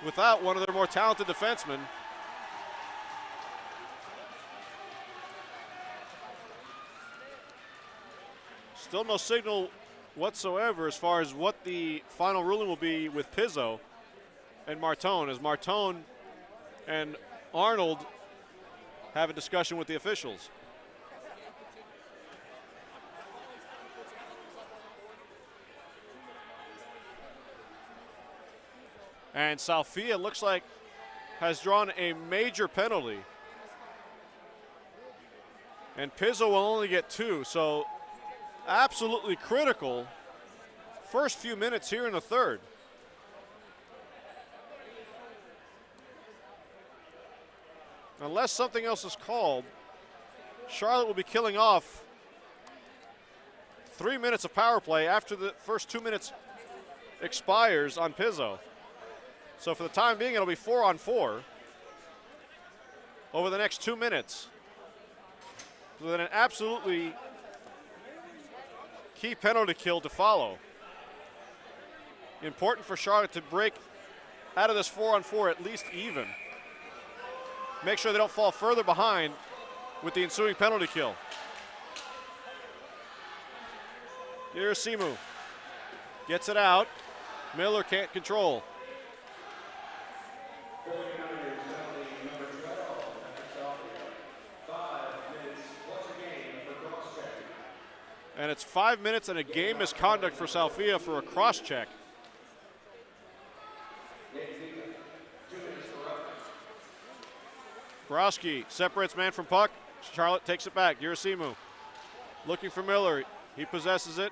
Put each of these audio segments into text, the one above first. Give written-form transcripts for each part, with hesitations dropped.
without one of their more talented defensemen. Still no signal whatsoever as far as what the final ruling will be with Pizzo and Martone, as Martone and Arnold have a discussion with the officials. And Salfia looks like has drawn a major penalty. And Pizzo will only get 2, so absolutely critical first few minutes here in the third. Unless something else is called, Charlotte will be killing off 3 minutes of power play after the first 2 minutes expires on Pizzo. So for the time being, it'll be 4-on-4 over the next 2 minutes. So then an absolutely key penalty kill to follow. Important for Charlotte to break out of this 4-on-4 at least even. Make sure they don't fall further behind with the ensuing penalty kill. Irasimu gets it out. Miller can't control. And it's 5 minutes and a game misconduct for Salfia for a cross check. Borowski separates man from puck. Charlotte takes it back. Irasimu looking for Miller. He possesses it.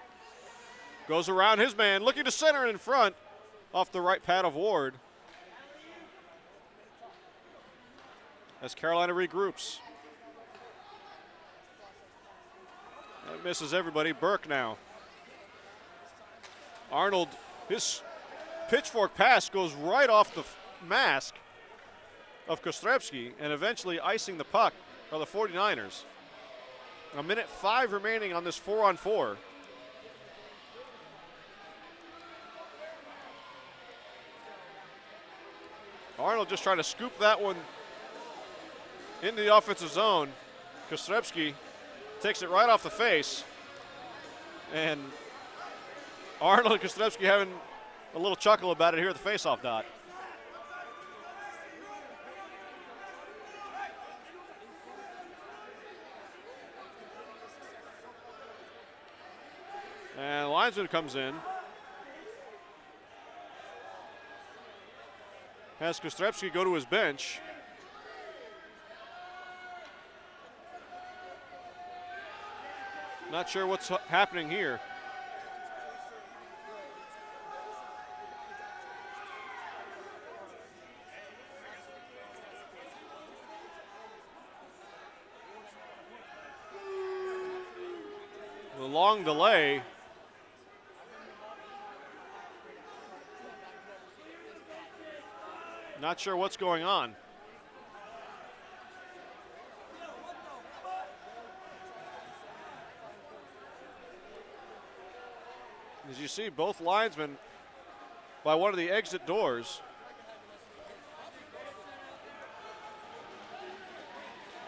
Goes around his man, looking to center in front off the right pad of Ward. As Carolina regroups. That misses everybody. Burke now. Arnold, his pitchfork pass goes right off the mask of Kostrevsky and eventually icing the puck are the 49ers. 1:05 remaining on this 4-on-4. Arnold just trying to scoop that one into the offensive zone. Kostrevsky takes it right off the face. And Arnold and Kostrevsky having a little chuckle about it here at the faceoff dot. And the linesman comes in. Has Kostrevsky go to his bench. Not sure what's happening here. The long delay. Not sure what's going on. As you see, both linesmen by one of the exit doors.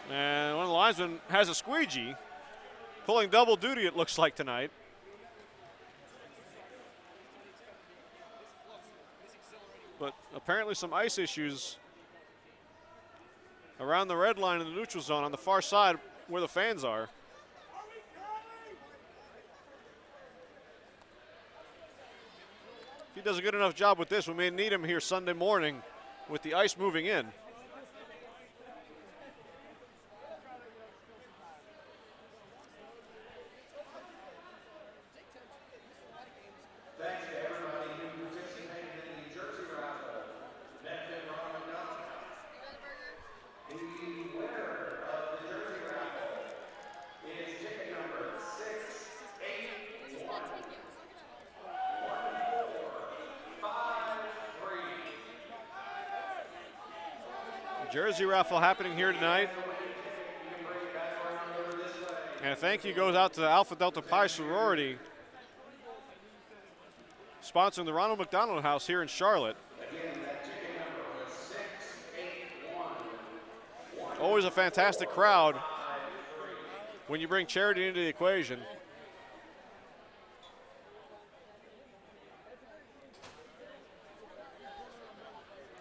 And one of the linesmen has a squeegee, pulling double duty, it looks like, tonight. But apparently some ice issues around the red line in the neutral zone on the far side where the fans are. If he does a good enough job with this, we may need him here Sunday morning with the ice moving in. Jersey raffle happening here tonight. And a thank you goes out to the Alpha Delta Pi sorority, sponsoring the Ronald McDonald House here in Charlotte. Always a fantastic crowd when you bring charity into the equation.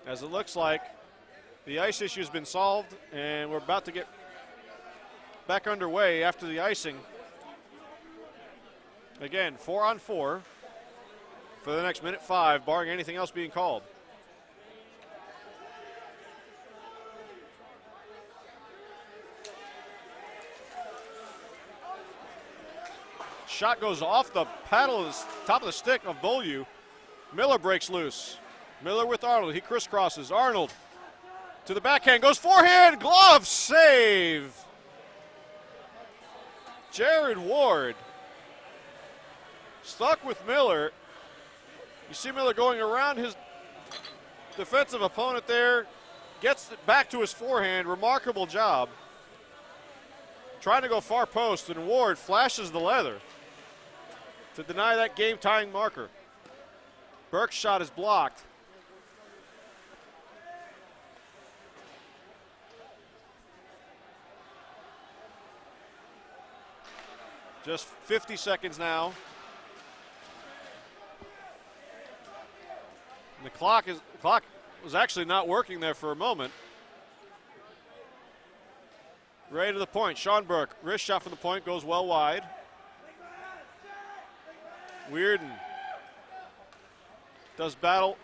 As it looks like the ice issue has been solved, and we're about to get back underway after the icing. Again, 4-on-4 for the next minute 5, barring anything else being called. Shot goes off the paddle, top of the stick of Beaulieu. Miller breaks loose. Miller with Arnold, he crisscrosses. Arnold to the backhand, goes forehand, glove save. Jared Ward stuck with Miller. You see Miller going around his defensive opponent there, gets it back to his forehand, remarkable job. Trying to go far post, and Ward flashes the leather to deny that game-tying marker. Burke's shot is blocked. Just 50 seconds now. And the clock was actually not working there for a moment. Right to the point. Sean Burke, wrist shot from the point, goes well wide. Weirden does battle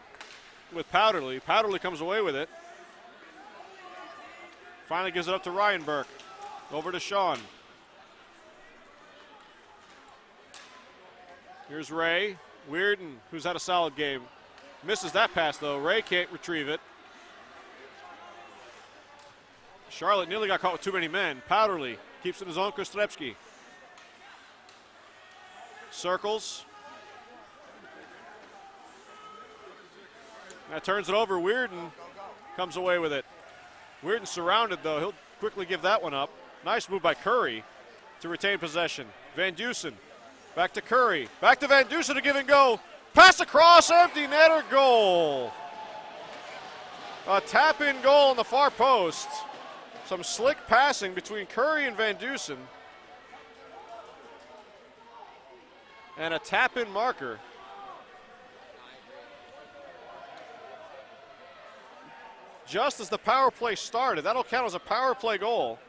with Powderly. Powderly comes away with it. Finally gives it up to Ryan Burke. Over to Sean. Here's Ray. Weirden, who's had a solid game. Misses that pass, though. Ray can't retrieve it. Charlotte nearly got caught with too many men. Powderly keeps it in his own. Kostrepski circles. Now turns it over. Weirden comes away with it. Weirden surrounded, though. He'll quickly give that one up. Nice move by Curry to retain possession. Van Dusen back to Curry. Back to Van Dusen to give and go. Pass across, empty netter, goal. A tap-in goal on the far post. Some slick passing between Curry and Van Dusen. And a tap-in marker. Just as the power play started. That'll count as a power play goal.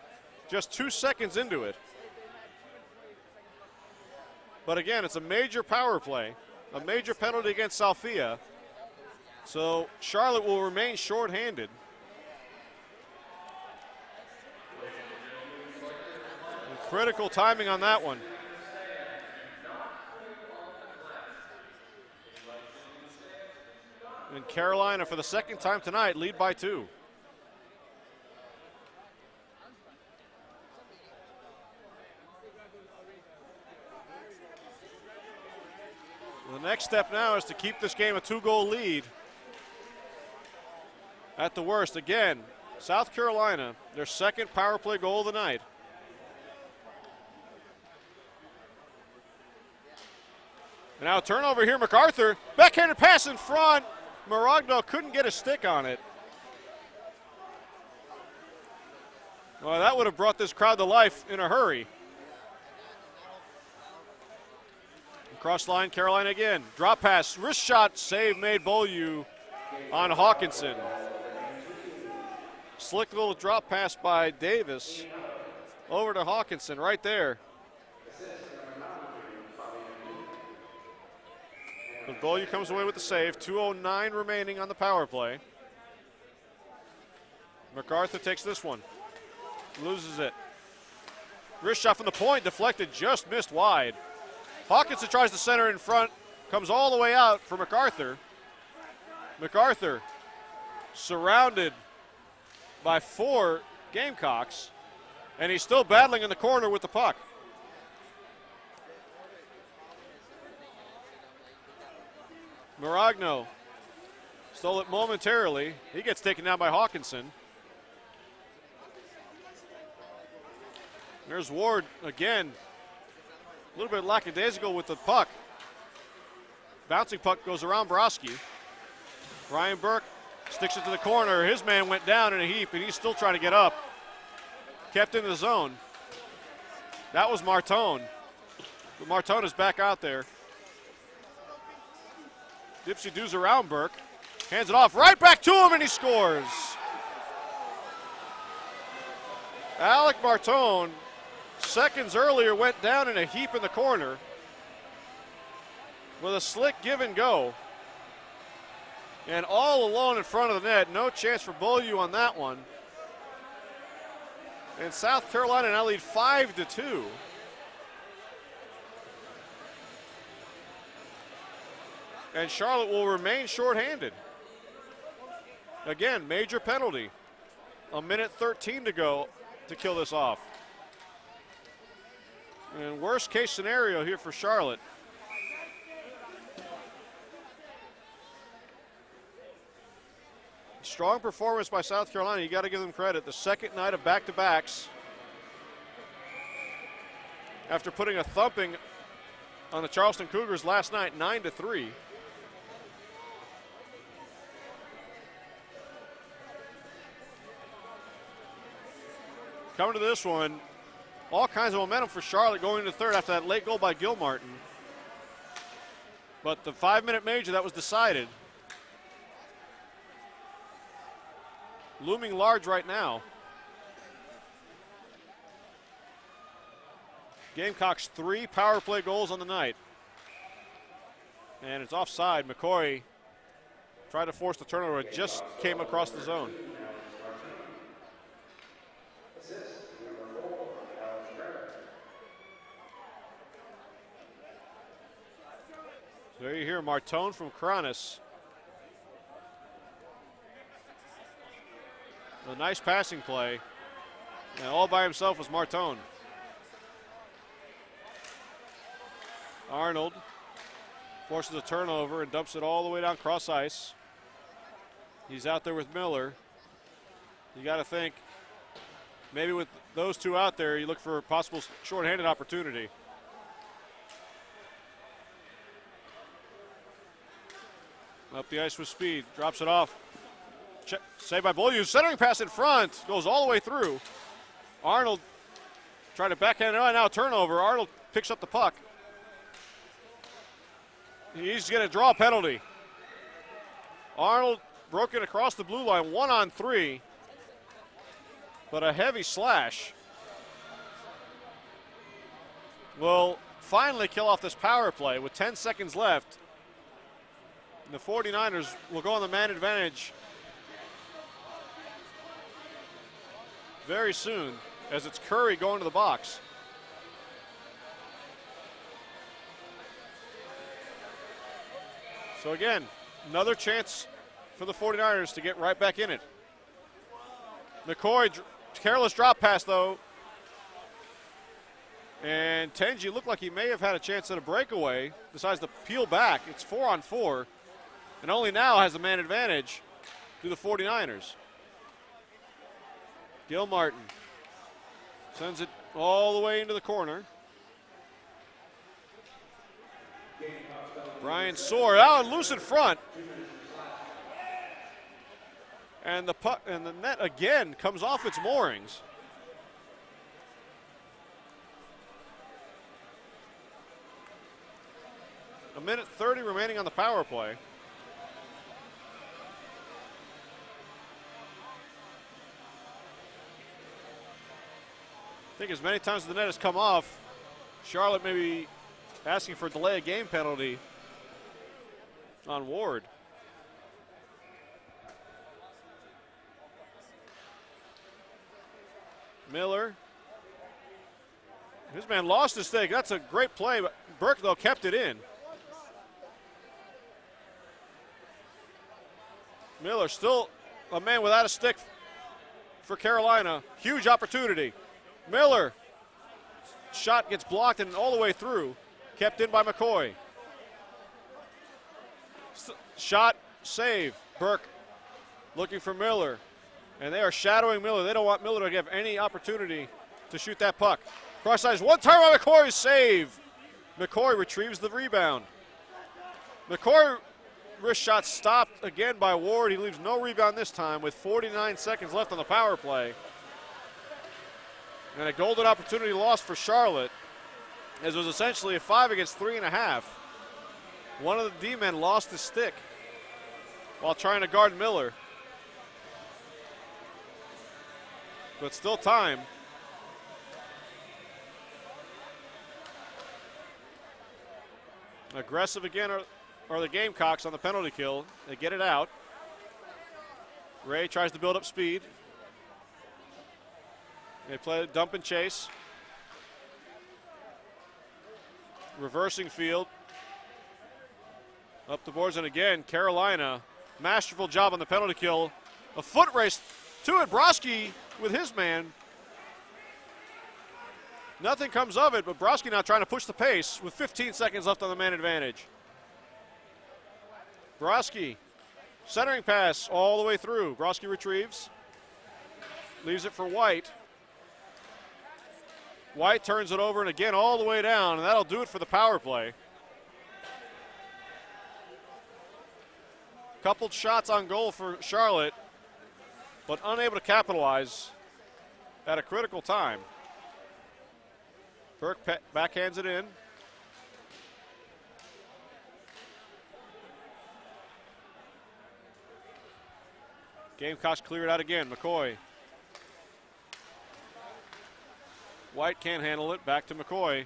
Just 2 seconds into it. But again, it's a major power play. A major penalty against Salfia. So Charlotte will remain shorthanded. And critical timing on that one. And Carolina, for the second time tonight, lead by 2. The next step now is to keep this game a 2-goal lead. At the worst, again, South Carolina, their second power play goal of the night. And now a turnover here, MacArthur. Backhanded pass in front. Maragno couldn't get a stick on it. Well, that would have brought this crowd to life in a hurry. Cross line, Carolina again. Drop pass, wrist shot, save made Beaulieu on Hawkinson. Slick little drop pass by Davis over to Hawkinson right there. But Beaulieu comes away with the save. 2:09 remaining on the power play. MacArthur takes this one. Loses it. Wrist shot from the point, deflected, just missed wide. Hawkinson tries to center in front, comes all the way out for MacArthur. MacArthur surrounded by 4 Gamecocks, and he's still battling in the corner with the puck. Maragno stole it momentarily. He gets taken down by Hawkinson. There's Ward again. A little bit lackadaisical with the puck. Bouncing puck goes around Broski. Ryan Burke sticks it to the corner. His man went down in a heap, and he's still trying to get up. kept in the zone. That was Martone. But Martone is back out there. Dipsy doos around Burke. Hands it off right back to him, and he scores. Alec Martone, seconds earlier, went down in a heap in the corner with a slick give and go. And all alone in front of the net. No chance for Beaulieu on that one. And South Carolina now lead 5-2. And Charlotte will remain shorthanded. Again, major penalty. 1:13 to go to kill this off. And worst case scenario here for Charlotte. Strong performance by South Carolina. You got to give them credit. The second night of back-to-backs. After putting a thumping on the Charleston Cougars last night, 9-3. Coming to this one, all kinds of momentum for Charlotte going into third after that late goal by Gilmartin. But the 5-minute major that was decided. Looming large right now. Gamecocks 3 power play goals on the night. And it's offside. McCoy tried to force the turnover. It just came across the zone. So there you hear Martone from Cronus. A nice passing play. And all by himself was Martone. Arnold forces a turnover and dumps it all the way down cross ice. He's out there with Miller. You got to think, maybe with those two out there, you look for a possible shorthanded opportunity. Up the ice with speed, drops it off. Saved by Beaulieu, centering pass in front, goes all the way through. Arnold tried to backhand it on, now turnover. Arnold picks up the puck. He's going to draw a penalty. Arnold broken across the blue line, 1-on-3, but a heavy slash will finally kill off this power play with 10 seconds left. The 49ers will go on the man advantage very soon as it's Curry going to the box. So again, another chance for the 49ers to get right back in it. McCoy, careless drop pass though. And Tenji looked like he may have had a chance at a breakaway, decides to peel back. It's 4-on-4. And only now has the man advantage to the 49ers. Gilmartin sends it all the way into the corner. Brian Soar out loose in front. And the puck and the net again comes off its moorings. A minute 30 remaining on the power play. I think as many times as the net has come off, Charlotte may be asking for a delay of game penalty on Ward. Miller. His man lost his stick. That's a great play, but Burke, though, kept it in. Miller still a man without a stick for Carolina. Huge opportunity. Miller, shot gets blocked and all the way through. Kept in by McCoy. Shot, save. Burke looking for Miller. And they are shadowing Miller. They don't want Miller to have any opportunity to shoot that puck. Cross ice, one time by McCoy, save. McCoy retrieves the rebound. McCoy wrist shot stopped again by Ward. He leaves no rebound this time with 49 seconds left on the power play. And a golden opportunity lost for Charlotte, as it was essentially a 5 against 3.5. One of the D-men lost his stick while trying to guard Miller. But still time. Aggressive again are the Gamecocks on the penalty kill. They get it out. Ray tries to build up speed. They play dump and chase. Reversing field. Up the boards, and again, Carolina, masterful job on the penalty kill. A foot race to it. Broski with his man. Nothing comes of it, but Broski now trying to push the pace with 15 seconds left on the man advantage. Broski, centering pass all the way through. Broski retrieves. Leaves it for White. White turns it over, and again all the way down, and that'll do it for the power play. Coupled shots on goal for Charlotte, but unable to capitalize at a critical time. Burke backhands it in. Gamecocks clear it out again. McCoy. White can't handle it. Back to McCoy.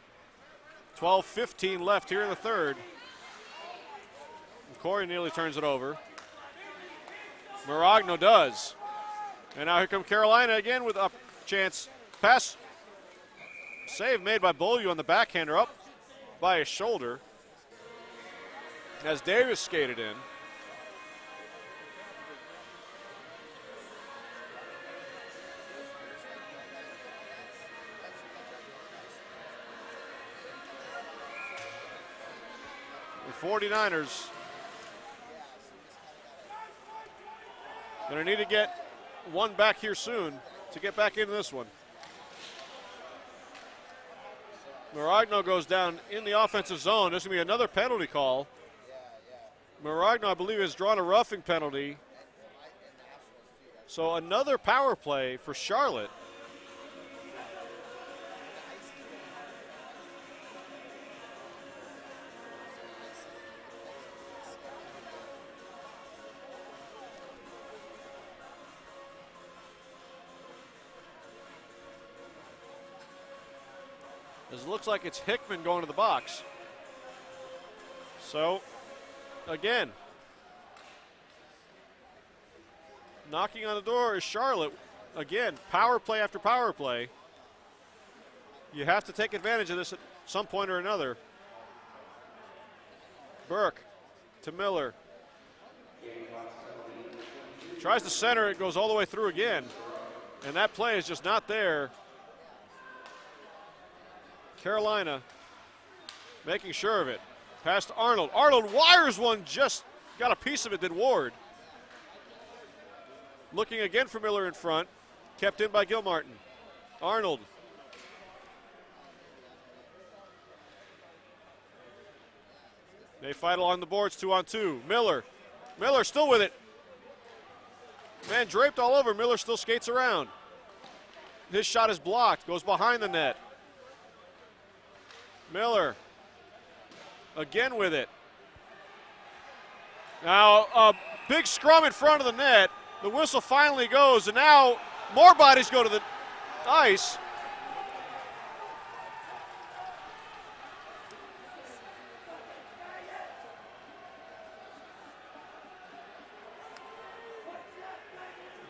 12:15 left here in the third. McCoy nearly turns it over. Maragno does. And now here come Carolina again with a chance. Pass. Save made by Beaulieu on the backhander, up by his shoulder as Davis skated in. The 49ers going to need to get one back here soon to get back into this one. Maragno goes down in the offensive zone. There's going to be another penalty call. Maragno, I believe, has drawn a roughing penalty. So another power play for Charlotte. It looks like it's Hickman going to the box. So, again, knocking on the door is Charlotte. Again, power play after power play. You have to take advantage of this at some point or another. Burke to Miller. Tries to center, it goes all the way through again. And that play is just not there. Carolina making sure of it. Pass to Arnold. Arnold wires one, just got a piece of it, did Ward. Looking again for Miller in front. Kept in by Gilmartin. Arnold. They fight along the boards 2-on-2. Miller. Miller still with it. Man draped all over. Miller still skates around. His shot is blocked. Goes behind the net. Miller again with it. Now a big scrum in front of the net. The whistle finally goes, and now more bodies go to the ice.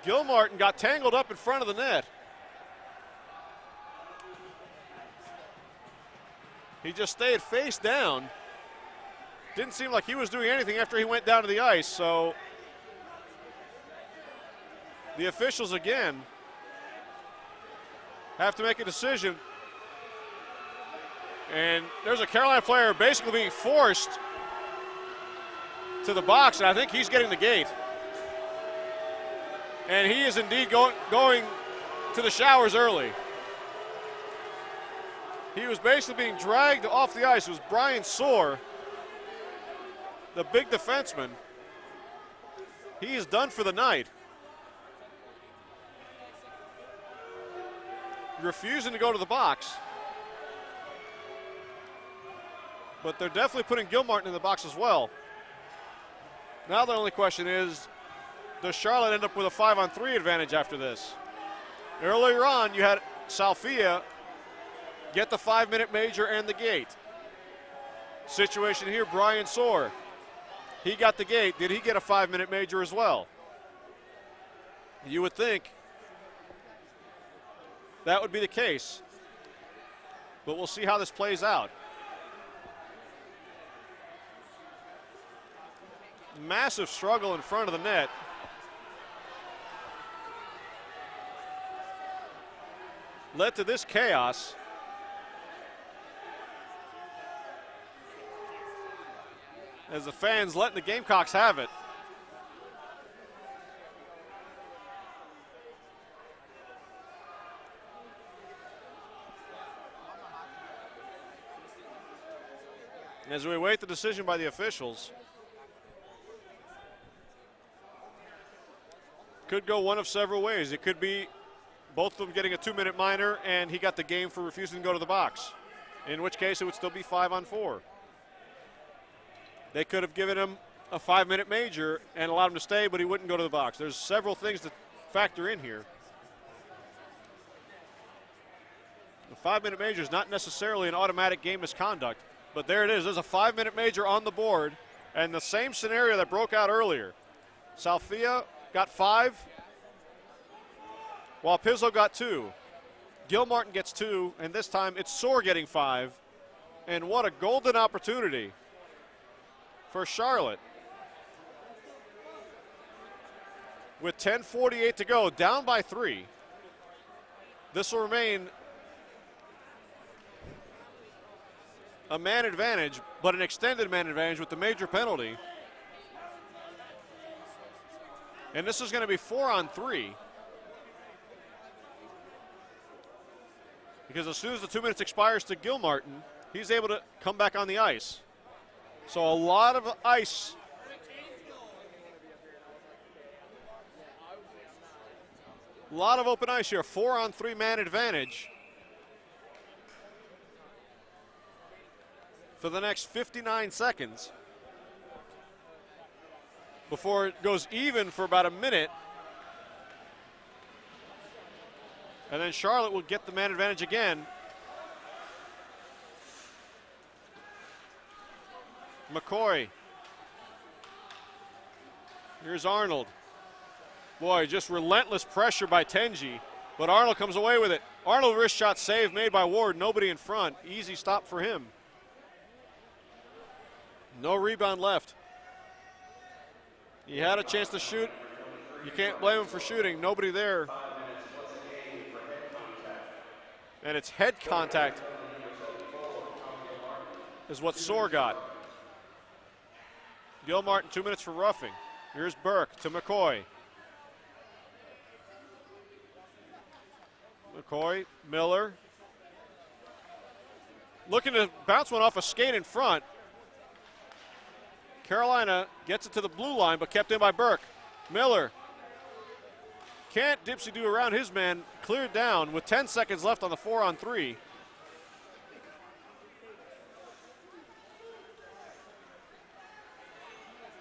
Gilmartin got tangled up in front of the net. He just stayed face down. Didn't seem like he was doing anything after he went down to the ice, so the officials again have to make a decision. And there's a Carolina player basically being forced to the box, and I think he's getting the gate. And he is indeed going to the showers early. He was basically being dragged off the ice. It was Brian Soar, the big defenseman. He is done for the night. refusing to go to the box. But they're definitely putting Gilmartin in the box as well. Now the only question is, does Charlotte end up with a 5-on-3 advantage after this? Earlier on, you had Salfia get the 5-minute major and the gate. Situation here, Brian Soar. He got the gate. Did he get a 5-minute major as well? You would think that would be the case. But we'll see how this plays out. Massive struggle in front of the net. Led to this chaos. As the fans letting the Gamecocks have it. As we await the decision by the officials. Could go one of several ways. It could be both of them getting a 2-minute minor and he got the game for refusing to go to the box, in which case it would still be 5-on-4. They could have given him a 5-minute major and allowed him to stay, but he wouldn't go to the box. There's several things to factor in here. The 5-minute major is not necessarily an automatic game misconduct, but there it is. There's a 5-minute major on the board, and the same scenario that broke out earlier. Salfia got 5, while Pizzo got 2. Gilmartin gets 2, and this time it's Soar getting 5. And what a golden opportunity for Charlotte. With 10:48 to go, down by 3. This will remain a man advantage, but an extended man advantage with the major penalty. And this is going to be 4-on-3. Because as soon as the 2 minutes expires to Gilmartin, he's able to come back on the ice. So a lot of ice. A lot of open ice here. 4-on-3 man advantage for the next 59 seconds before it goes even for about a minute. And then Charlotte will get the man advantage again. McCoy. Here's Arnold. Boy, just relentless pressure by Tenji, but Arnold comes away with it. Arnold wrist shot save made by Ward, nobody in front. Easy stop for him. No rebound left. He had a chance to shoot. You can't blame him for shooting. Nobody there. And it's head contact is what Soar got. Gilmartin, 2 minutes for roughing. Here's Burke to McCoy. McCoy, Miller. Looking to bounce one off a skate in front. Carolina gets it to the blue line, but kept in by Burke. Miller can't Dipsy do around his man. Cleared down with 10 seconds left on the 4-on-3.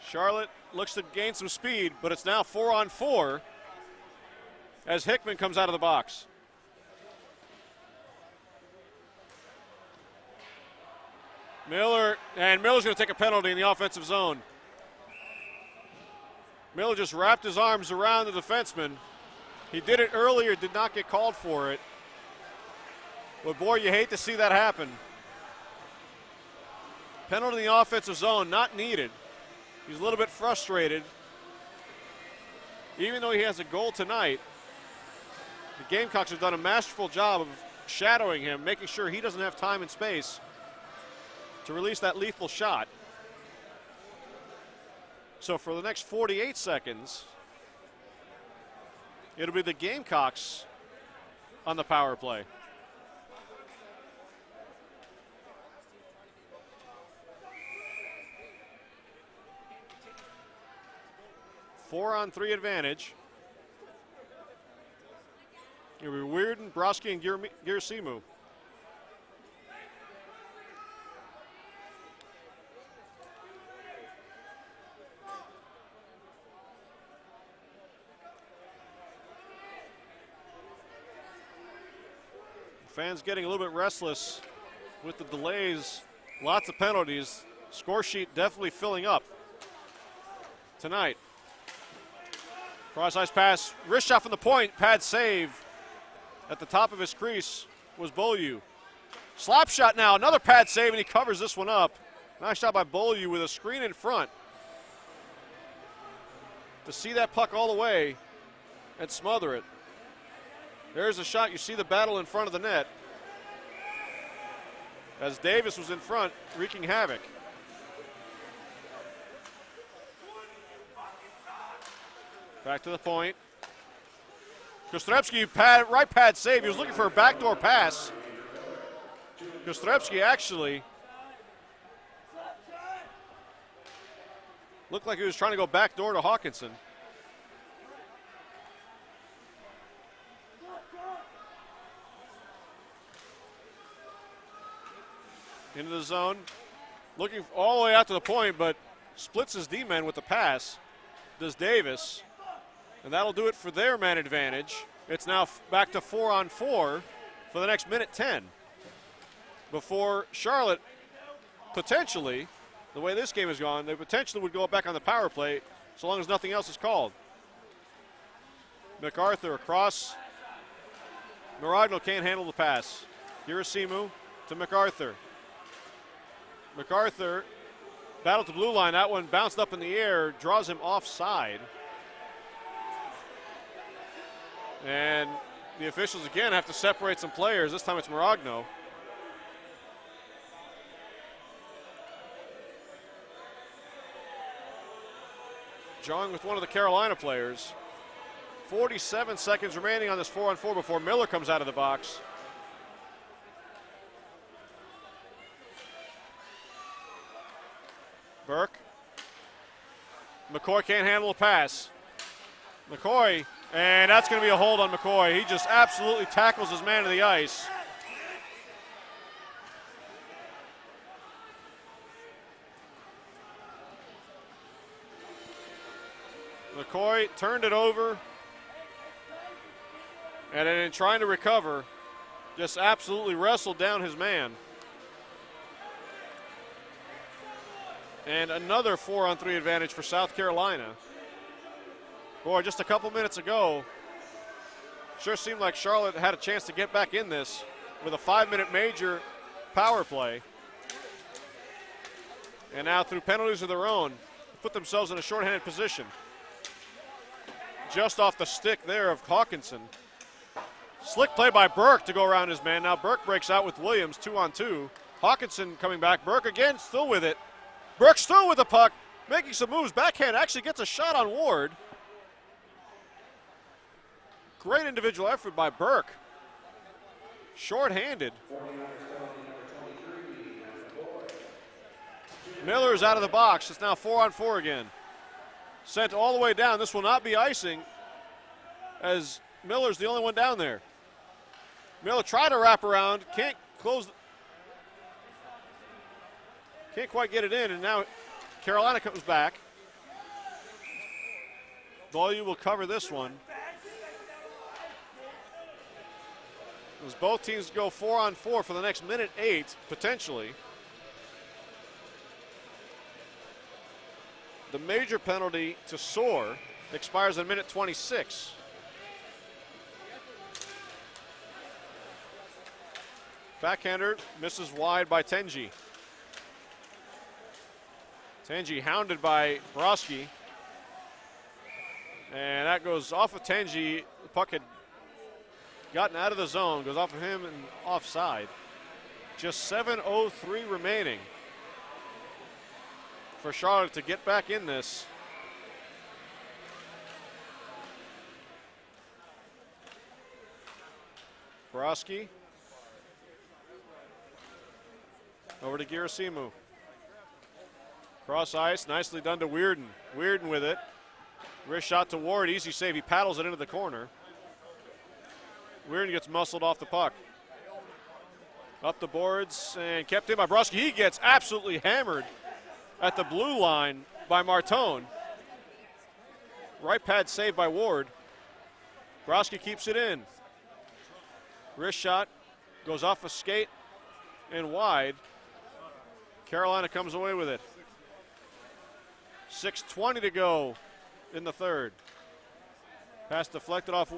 Charlotte looks to gain some speed, but it's now 4-on-4 as Hickman comes out of the box. Miller's going to take a penalty in the offensive zone. Miller just wrapped his arms around the defenseman. He did it earlier, did not get called for it. But boy, you hate to see that happen. Penalty in the offensive zone, not needed. He's a little bit frustrated. Even though he has a goal tonight, the Gamecocks have done a masterful job of shadowing him, making sure he doesn't have time and space to release that lethal shot. So for the next 48 seconds, it'll be the Gamecocks on the power play. Four-on-3 advantage. It'll be Weirden, Broski, and Girasimu. Fans getting a little bit restless with the delays. Lots of penalties. Score sheet definitely filling up tonight. Cross ice pass, wrist shot from the point, pad save. At the top of his crease was Beaulieu. Slap shot now, another pad save, and he covers this one up. Nice shot by Beaulieu with a screen in front. To see that puck all the way and smother it. There's a shot. You see the battle in front of the net as Davis was in front, wreaking havoc. Back to the point. Kostrepski, right pad save. He was looking for a backdoor pass. Kostrepski actually looked like he was trying to go backdoor to Hawkinson. Into the zone, looking all the way out to the point, but splits his D-man with the pass. Does Davis, and that'll do it for their man advantage. It's now back to 4-on-4 for the next minute 10. Before Charlotte potentially, the way this game has gone, they potentially would go back on the power play so long as nothing else is called. MacArthur across. Maragno can't handle the pass. Girasimu to MacArthur. MacArthur battled the blue line. That one bounced up in the air, draws him offside. And the officials again have to separate some players. This time it's Maragno. Jawing with one of the Carolina players. 47 seconds remaining on this 4-on-4 before Miller comes out of the box. Burke. McCoy can't handle a pass. McCoy, and that's going to be a hold on McCoy. He just absolutely tackles his man to the ice. McCoy turned it over, and then in trying to recover, just absolutely wrestled down his man. And another 4-on-3 advantage for South Carolina. Boy, just a couple minutes ago, sure seemed like Charlotte had a chance to get back in this with a 5-minute major power play. And now through penalties of their own, put themselves in a shorthanded position. Just off the stick there of Hawkinson. Slick play by Burke to go around his man. Now Burke breaks out with Williams, 2-on-2. Hawkinson coming back. Burke again, still with it. Burke still with the puck, making some moves. Backhand actually gets a shot on Ward. Great individual effort by Burke. Short-handed. Miller's out of the box. It's now 4-on-4 again. Sent all the way down. This will not be icing as Miller's the only one down there. Miller tried to wrap around, can't close. Can't quite get it in, and now Carolina comes back. Beaulieu will cover this one. As both teams go 4-on-4 for the next minute 8, potentially. The major penalty to Soar expires in minute 26. Backhander misses wide by Tenji. Tenji hounded by Broski. And that goes off of Tenji. The puck had gotten out of the zone, goes off of him and offside. Just 7:03 remaining for Charlotte to get back in this. Broski. Over to Girasimu. Cross ice, nicely done to Weirden. Weirden with it. Wrist shot to Ward, easy save. He paddles it into the corner. Weirden gets muscled off the puck. Up the boards and kept in by Broski. He gets absolutely hammered at the blue line by Martone. Right pad saved by Ward. Broski keeps it in. Wrist shot goes off a skate and wide. Carolina comes away with it. 6:20 to go in the third. Pass deflected off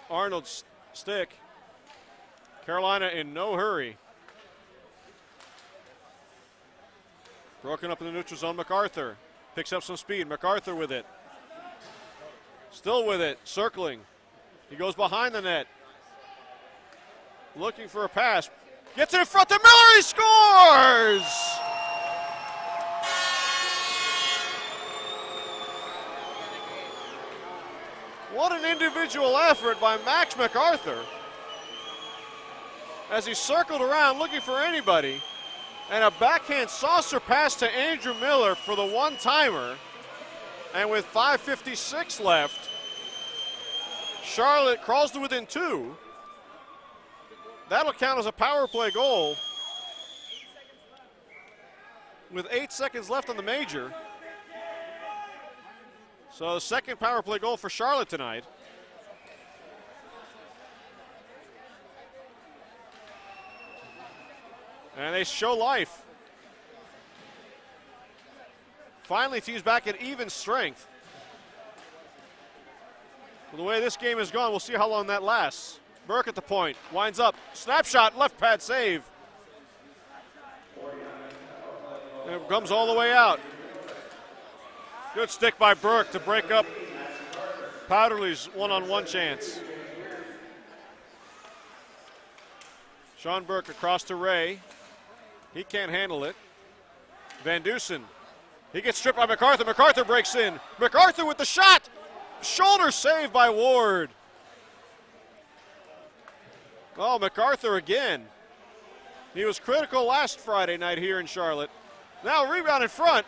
Arnold's stick. Carolina in no hurry. Broken up in the neutral zone. MacArthur picks up some speed. MacArthur with it. Still with it, circling. He goes behind the net. Looking for a pass. Gets it in front to Miller. He scores! What an individual effort by Max MacArthur as he circled around looking for anybody. And a backhand saucer pass to Andrew Miller for the one-timer. And with 5:56 left, Charlotte crawls to within 2. That'll count as a power play goal with 8 seconds left on the major. So the second power play goal for Charlotte tonight. And they show life. Finally, teams back at even strength. Well, the way this game has gone, we'll see how long that lasts. Burke at the point, winds up, snapshot, left pad save. And it comes all the way out. Good stick by Burke to break up Powderly's one-on-one chance. Sean Burke across to Ray. He can't handle it. Van Dusen. He gets stripped by MacArthur. MacArthur breaks in. MacArthur with the shot. Shoulder save by Ward. Oh, MacArthur again. He was critical last Friday night here in Charlotte. Now rebound in front.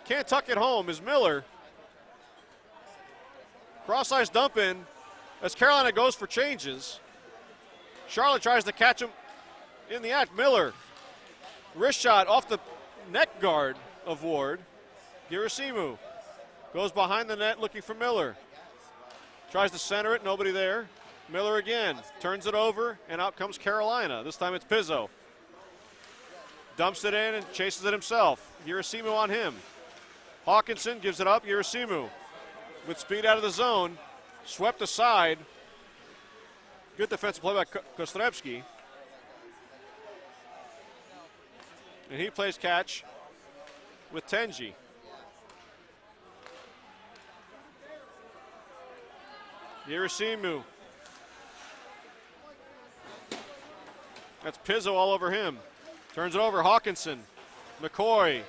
Can't tuck it home is Miller. Cross-ice dump in as Carolina goes for changes. Charlotte tries to catch him in the act. Miller. Wrist shot off the neck guard of Ward. Girasimu goes behind the net looking for Miller. Tries to center it, nobody there. Miller again, turns it over, and out comes Carolina. This time it's Pizzo. Dumps it in and chases it himself. Girasimu on him. Hawkinson gives it up. Girasimu with speed out of the zone. Swept aside. Good defensive play by Kostrevsky. And he plays catch with Tenji. Girasimu. That's Pizzo all over him. Turns it over, Hawkinson. McCoy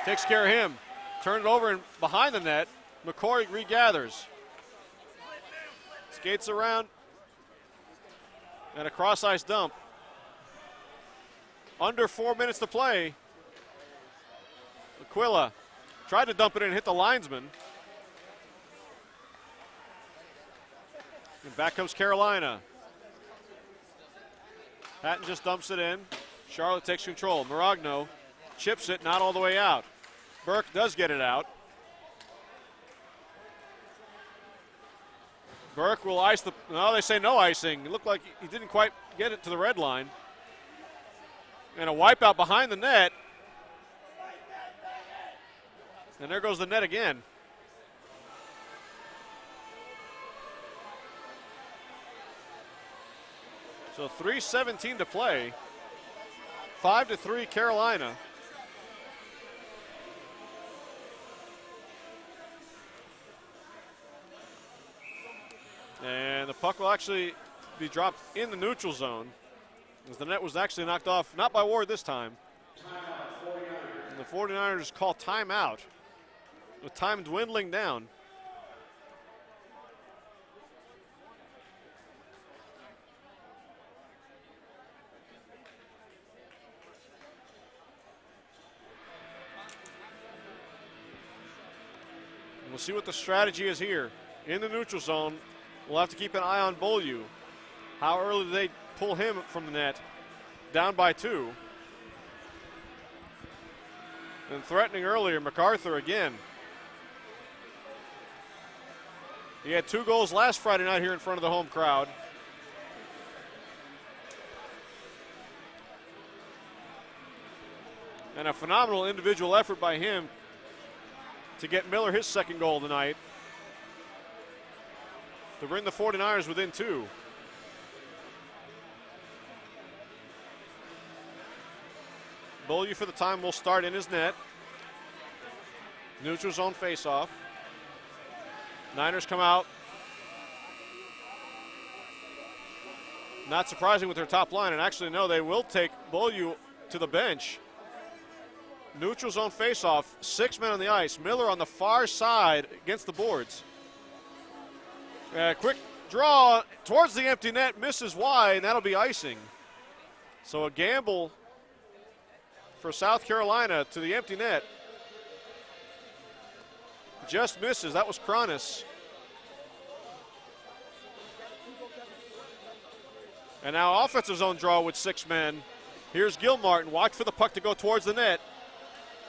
takes care of him. Turn it over and behind the net. McCoy regathers. Skates around. And a cross-ice dump. Under 4 minutes to play. Aquila tried to dump it in and hit the linesman. And back comes Carolina. Hatton just dumps it in. Charlotte takes control. Maragno chips it, not all the way out. Burke does get it out. Burke will ice the, no, they say no icing. It looked like he didn't quite get it to the red line. And a wipeout behind the net. And there goes the net again. So 3:17 to play. 5-3 Carolina. And the puck will actually be dropped in the neutral zone, as the net was actually knocked off, not by Ward this time. And the 49ers call timeout, with time dwindling down. And we'll see what the strategy is here. In the neutral zone, we'll have to keep an eye on Beaulieu. How early did they pull him from the net? Down by 2. And threatening earlier, MacArthur again. He had 2 goals last Friday night here in front of the home crowd. And a phenomenal individual effort by him to get Miller his 2nd goal tonight, to bring the 49ers within 2. Beaulieu for the time will start in his net. Neutral zone faceoff. Niners come out. Not surprising with their top line, and actually no, they will take Beaulieu to the bench. Neutral zone faceoff, 6 men on the ice. Miller on the far side against the boards. Quick draw towards the empty net, misses wide, and that'll be icing. So a gamble for South Carolina to the empty net. Just misses. That was Cronus. And now offensive zone draw with 6 men. Here's Gilmartin. Watch for the puck to go towards the net.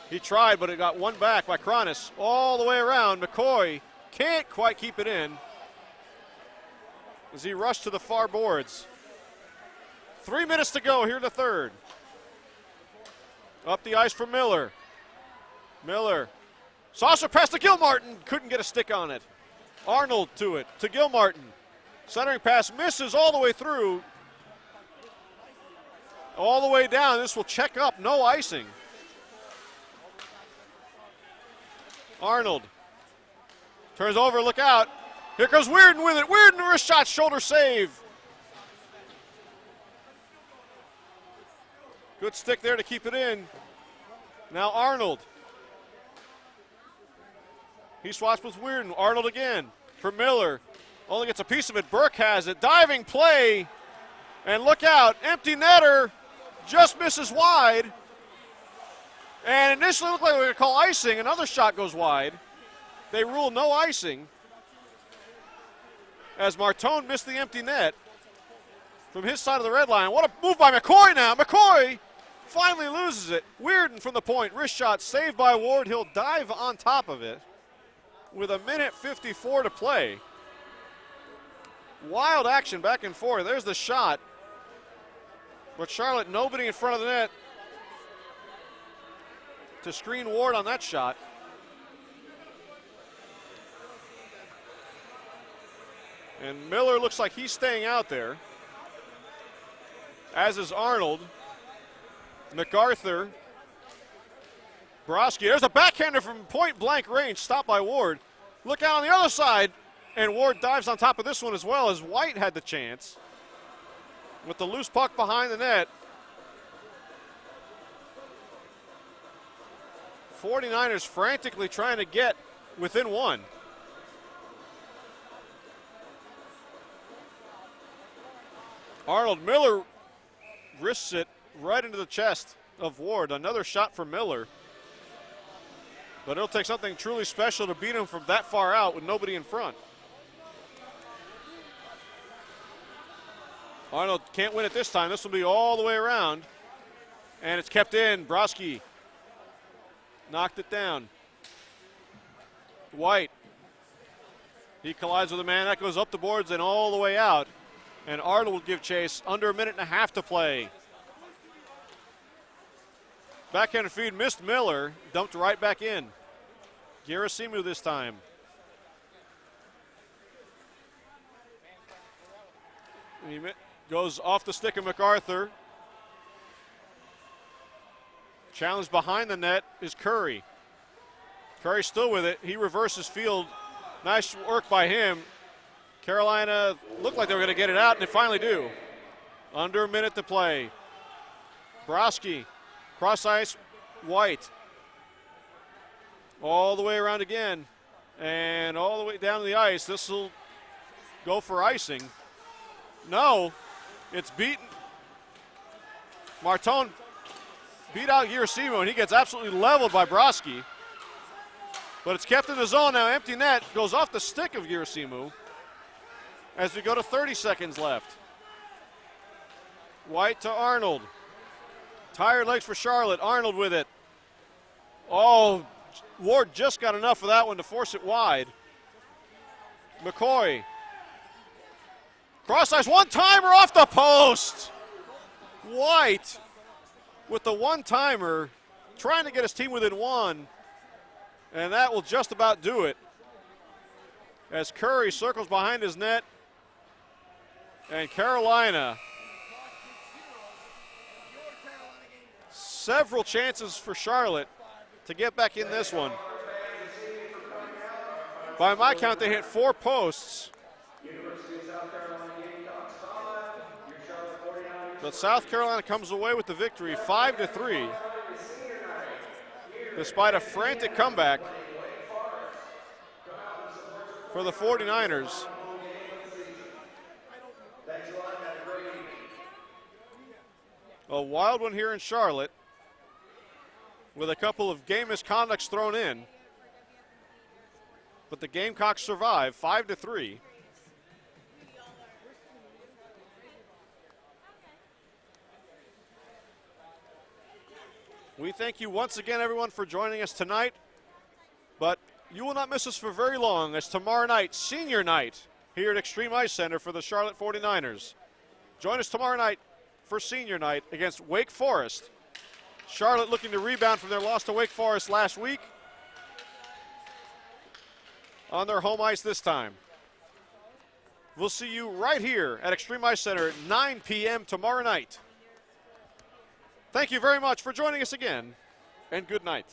He tried, but it got one back by Cronus. All the way around. McCoy can't quite keep it in as he rushed to the far boards. 3 minutes to go here in the 3rd. Up the ice for Miller. Miller. Saucer pass to Gilmartin. Couldn't get a stick on it. Arnold to it. To Gilmartin. Centering pass misses all the way through. All the way down. This will check up. No icing. Arnold. Turns over. Look out. Here comes Weirden with it. Weirden, wrist shot, shoulder save. Good stick there to keep it in. Now Arnold. He swaps with Weirden. Arnold again for Miller. Only gets a piece of it. Burke has it. Diving play. And look out. Empty netter. Just misses wide. And initially looked like they were going to call icing. Another shot goes wide. They rule no icing, as Martone missed the empty net from his side of the red line. What a move by McCoy now. McCoy finally loses it. Weirden from the point. Wrist shot saved by Ward. He'll dive on top of it with 1:54 to play. Wild action back and forth. There's the shot. But Charlotte, nobody in front of the net to screen Ward on that shot. And Miller looks like he's staying out there, as is Arnold. MacArthur. Broski. There's a backhander from point blank range, stopped by Ward. Look out on the other side, and Ward dives on top of this one as well, as White had the chance with the loose puck behind the net. 49ers frantically trying to get within 1. Arnold. Miller wrists it right into the chest of Ward. Another shot for Miller. But it'll take something truly special to beat him from that far out with nobody in front. Arnold can't win it this time. This will be all the way around. And it's kept in. Broski knocked it down. White. He collides with a man. That goes up the boards and all the way out. And Arnold will give chase. Under 1.5 minutes to play. Backhanded feed missed Miller. Dumped right back in. Gerasimu this time. He goes off the stick of MacArthur. Challenge behind the net is Curry. Curry still with it. He reverses field. Nice work by him. Carolina looked like they were going to get it out, and they finally do. Under 1 minute to play. Broski, cross ice, White. All the way around again, and all the way down to the ice. This will go for icing. No, it's beaten. Martone beat out Gerasimu, and he gets absolutely leveled by Broski. But it's kept in the zone now. Empty net goes off the stick of Gerasimu as we go to 30 seconds left. White to Arnold. Tired legs for Charlotte. Arnold with it. Oh, Ward just got enough of that one to force it wide. McCoy. Cross ice, one-timer off the post. White with the one-timer, trying to get his team within one, and that will just about do it. As Curry circles behind his net, and Carolina, several chances for Charlotte to get back in this one. By my count, they hit 4 posts. But South Carolina comes away with the victory 5-3, despite a frantic comeback for the 49ers. A wild one here in Charlotte with a couple of game misconducts thrown in. But the Gamecocks survive 5-3. We thank you once again, everyone, for joining us tonight. But you will not miss us for very long, as tomorrow night, senior night, here at Extreme Ice Center for the Charlotte 49ers. Join us tomorrow night for senior night against Wake Forest. Charlotte looking to rebound from their loss to Wake Forest last week on their home ice this time. We'll see you right here at Extreme Ice Center at 9 p.m. tomorrow night. Thank you very much for joining us again, and good night.